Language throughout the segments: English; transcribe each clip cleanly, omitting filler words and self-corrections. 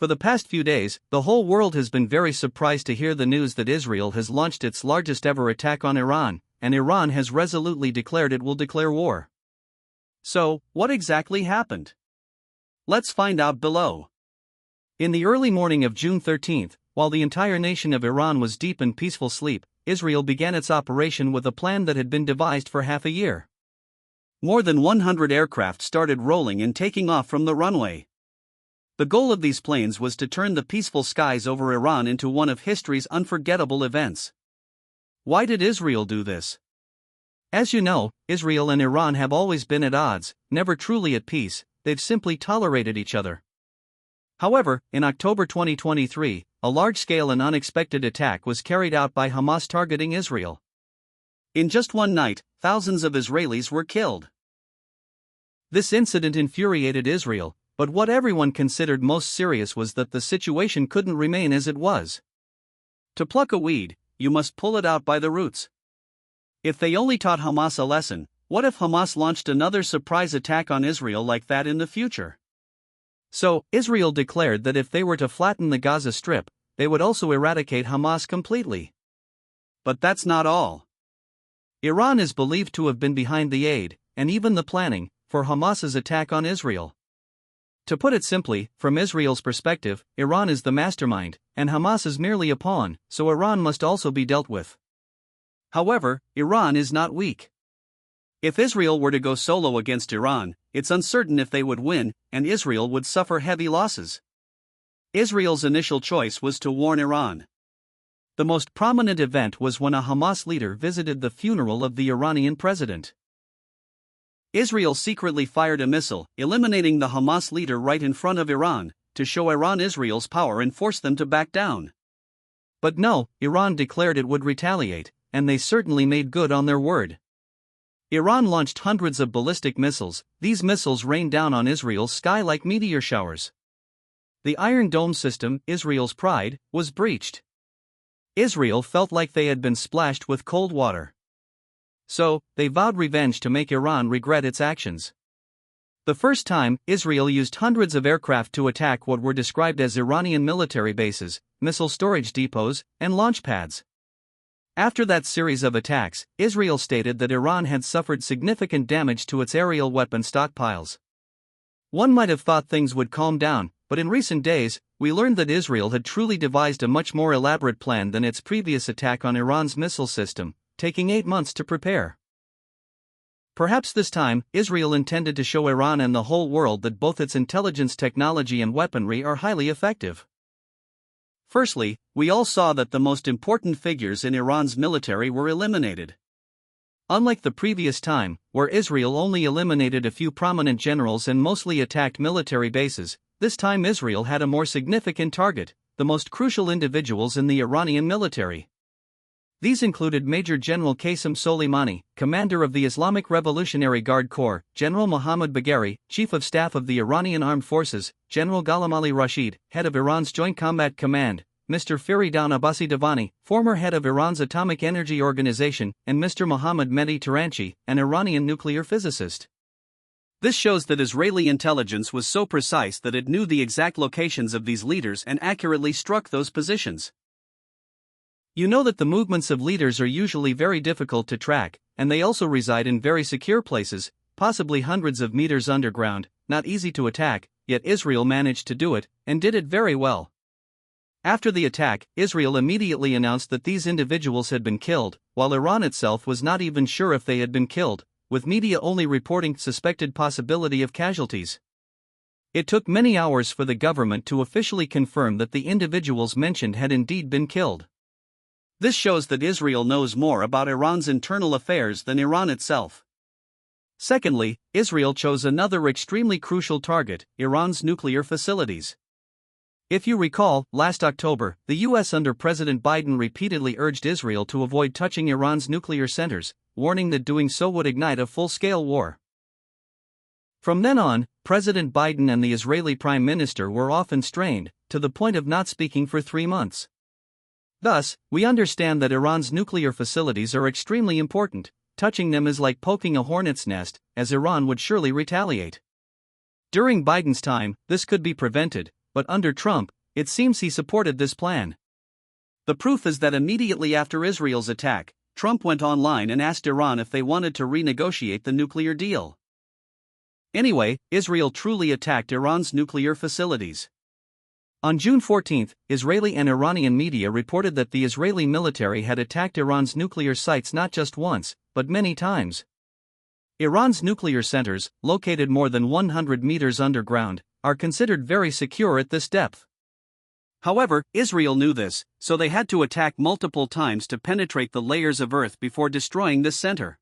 For the past few days, the whole world has been very surprised to hear the news that Israel has launched its largest ever attack on Iran, and Iran has resolutely declared it will declare war. So, what exactly happened? Let's find out below. In the early morning of June 13, while the entire nation of Iran was deep in peaceful sleep, Israel began its operation with a plan that had been devised for half a year. More than 100 aircraft started rolling and taking off from the runway. The goal of these planes was to turn the peaceful skies over Iran into one of history's unforgettable events. Why did Israel do this? As you know, Israel and Iran have always been at odds, never truly at peace. They've simply tolerated each other. However, in October 2023, a large-scale and unexpected attack was carried out by Hamas targeting Israel. In just one night, thousands of Israelis were killed. This incident infuriated Israel, but what everyone considered most serious was that the situation couldn't remain as it was. To pluck a weed, you must pull it out by the roots. If they only taught Hamas a lesson, what if Hamas launched another surprise attack on Israel like that in the future? So, Israel declared that if they were to flatten the Gaza Strip, they would also eradicate Hamas completely. But that's not all. Iran is believed to have been behind the aid, and even the planning, for Hamas's attack on Israel. To put it simply, from Israel's perspective, Iran is the mastermind, and Hamas is merely a pawn, so Iran must also be dealt with. However, Iran is not weak. If Israel were to go solo against Iran, it's uncertain if they would win, and Israel would suffer heavy losses. Israel's initial choice was to warn Iran. The most prominent event was when a Hamas leader visited the funeral of the Iranian president. Israel secretly fired a missile, eliminating the Hamas leader right in front of Iran, to show Iran Israel's power and force them to back down. But no, Iran declared it would retaliate, and they certainly made good on their word. Iran launched hundreds of ballistic missiles. These missiles rained down on Israel's sky like meteor showers. The Iron Dome system, Israel's pride, was breached. Israel felt like they had been splashed with cold water. So, they vowed revenge to make Iran regret its actions. The first time, Israel used hundreds of aircraft to attack what were described as Iranian military bases, missile storage depots, and launch pads. After that series of attacks, Israel stated that Iran had suffered significant damage to its aerial weapon stockpiles. One might have thought things would calm down, but in recent days, we learned that Israel had truly devised a much more elaborate plan than its previous attack on Iran's missile system, taking 8 months to prepare. Perhaps this time, Israel intended to show Iran and the whole world that both its intelligence technology and weaponry are highly effective. Firstly, we all saw that the most important figures in Iran's military were eliminated. Unlike the previous time, where Israel only eliminated a few prominent generals and mostly attacked military bases, this time Israel had a more significant target, the most crucial individuals in the Iranian military. These included Major General Qasem Soleimani, commander of the Islamic Revolutionary Guard Corps, General Mohammad Bagheri, Chief of Staff of the Iranian Armed Forces, General Ghulam Ali Rashid, head of Iran's Joint Combat Command, Mr. Faridan Abbasi Davani, former head of Iran's Atomic Energy Organization, and Mr. Mohammad Mehdi Taranchi, an Iranian nuclear physicist. This shows that Israeli intelligence was so precise that it knew the exact locations of these leaders and accurately struck those positions. You know that the movements of leaders are usually very difficult to track, and they also reside in very secure places, possibly hundreds of meters underground, not easy to attack, yet Israel managed to do it, and did it very well. After the attack, Israel immediately announced that these individuals had been killed, while Iran itself was not even sure if they had been killed, with media only reporting suspected possibility of casualties. It took many hours for the government to officially confirm that the individuals mentioned had indeed been killed. This shows that Israel knows more about Iran's internal affairs than Iran itself. Secondly, Israel chose another extremely crucial target, Iran's nuclear facilities. If you recall, last October, the US under President Biden repeatedly urged Israel to avoid touching Iran's nuclear centers, warning that doing so would ignite a full-scale war. From then on, President Biden and the Israeli Prime Minister were often strained, to the point of not speaking for 3 months. Thus, we understand that Iran's nuclear facilities are extremely important. Touching them is like poking a hornet's nest, as Iran would surely retaliate. During Biden's time, this could be prevented, but under Trump, it seems he supported this plan. The proof is that immediately after Israel's attack, Trump went online and asked Iran if they wanted to renegotiate the nuclear deal. Anyway, Israel truly attacked Iran's nuclear facilities. On June 14, Israeli and Iranian media reported that the Israeli military had attacked Iran's nuclear sites not just once, but many times. Iran's nuclear centers, located more than 100 meters underground, are considered very secure at this depth. However, Israel knew this, so they had to attack multiple times to penetrate the layers of earth before destroying this center.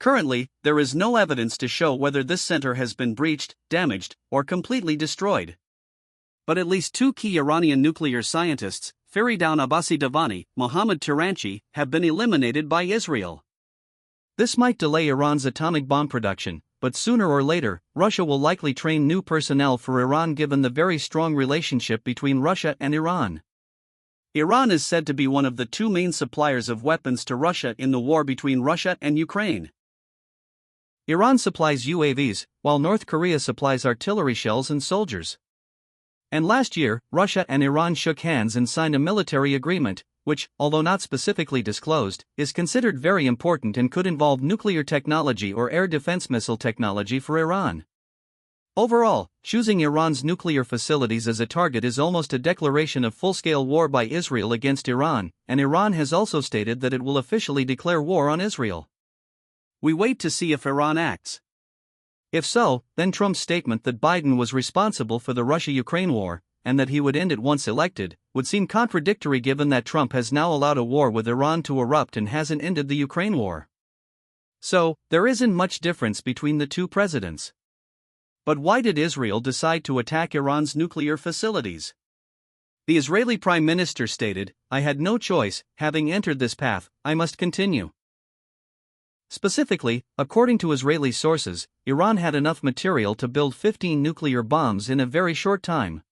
Currently, there is no evidence to show whether this center has been breached, damaged, or completely destroyed. But at least two key Iranian nuclear scientists, Faridoun Abbasi-Davani, Mohammad Tiranchi, have been eliminated by Israel. This might delay Iran's atomic bomb production, but sooner or later, Russia will likely train new personnel for Iran given the very strong relationship between Russia and Iran. Iran is said to be one of the two main suppliers of weapons to Russia in the war between Russia and Ukraine. Iran supplies UAVs, while North Korea supplies artillery shells and soldiers. And last year, Russia and Iran shook hands and signed a military agreement, which, although not specifically disclosed, is considered very important and could involve nuclear technology or air defense missile technology for Iran. Overall, choosing Iran's nuclear facilities as a target is almost a declaration of full-scale war by Israel against Iran, and Iran has also stated that it will officially declare war on Israel. We wait to see if Iran acts. If so, then Trump's statement that Biden was responsible for the Russia-Ukraine war, and that he would end it once elected, would seem contradictory given that Trump has now allowed a war with Iran to erupt and hasn't ended the Ukraine war. So, there isn't much difference between the two presidents. But why did Israel decide to attack Iran's nuclear facilities? The Israeli Prime Minister stated, "I had no choice, having entered this path, I must continue." Specifically, according to Israeli sources, Iran had enough material to build 15 nuclear bombs in a very short time.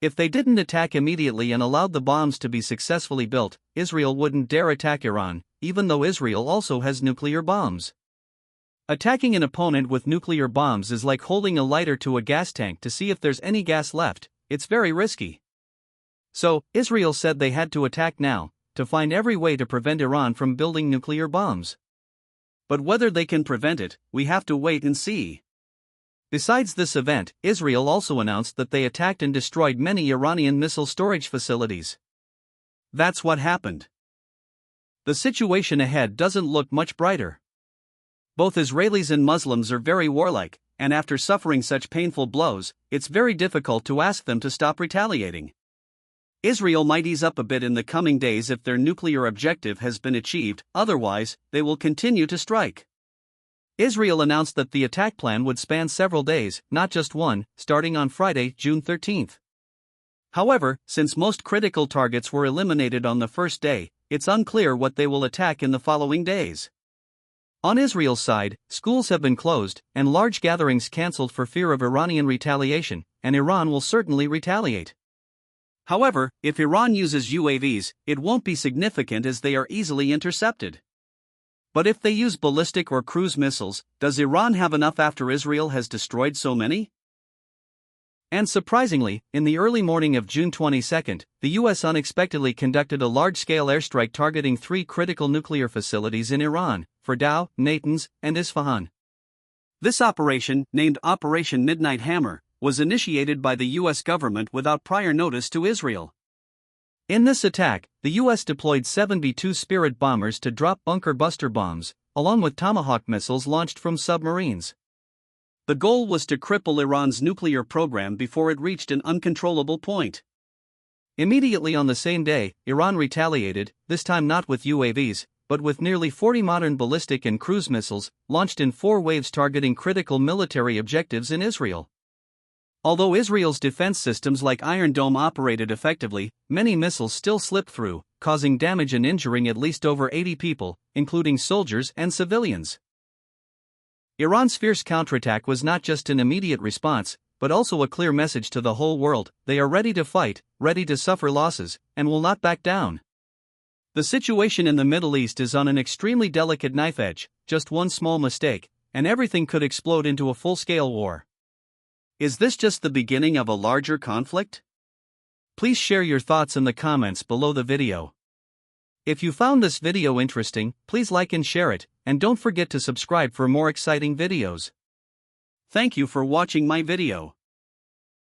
If they didn't attack immediately and allowed the bombs to be successfully built, Israel wouldn't dare attack Iran, even though Israel also has nuclear bombs. Attacking an opponent with nuclear bombs is like holding a lighter to a gas tank to see if there's any gas left. It's very risky. So, Israel said they had to attack now, to find every way to prevent Iran from building nuclear bombs. But whether they can prevent it, we have to wait and see. Besides this event, Israel also announced that they attacked and destroyed many Iranian missile storage facilities. That's what happened. The situation ahead doesn't look much brighter. Both Israelis and Muslims are very warlike, and after suffering such painful blows, it's very difficult to ask them to stop retaliating. Israel might ease up a bit in the coming days if their nuclear objective has been achieved, otherwise, they will continue to strike. Israel announced that the attack plan would span several days, not just one, starting on Friday, June 13. However, since most critical targets were eliminated on the first day, it's unclear what they will attack in the following days. On Israel's side, schools have been closed, and large gatherings cancelled for fear of Iranian retaliation, and Iran will certainly retaliate. However, if Iran uses UAVs, it won't be significant as they are easily intercepted. But if they use ballistic or cruise missiles, does Iran have enough after Israel has destroyed so many? And surprisingly, in the early morning of June 22, the U.S. unexpectedly conducted a large-scale airstrike targeting 3 critical nuclear facilities in Iran, Fordow, Natanz, and Isfahan. This operation, named Operation Midnight Hammer, was initiated by the U.S. government without prior notice to Israel. In this attack, the U.S. deployed 7 B-2 Spirit bombers to drop bunker buster bombs, along with Tomahawk missiles launched from submarines. The goal was to cripple Iran's nuclear program before it reached an uncontrollable point. Immediately on the same day, Iran retaliated, this time not with UAVs, but with nearly 40 modern ballistic and cruise missiles, launched in 4 waves targeting critical military objectives in Israel. Although Israel's defense systems like Iron Dome operated effectively, many missiles still slipped through, causing damage and injuring at least over 80 people, including soldiers and civilians. Iran's fierce counterattack was not just an immediate response, but also a clear message to the whole world: they are ready to fight, ready to suffer losses, and will not back down. The situation in the Middle East is on an extremely delicate knife edge. Just one small mistake, and everything could explode into a full-scale war. Is this just the beginning of a larger conflict? Please share your thoughts in the comments below the video. If you found this video interesting, please like and share it, and don't forget to subscribe for more exciting videos. Thank you for watching my video.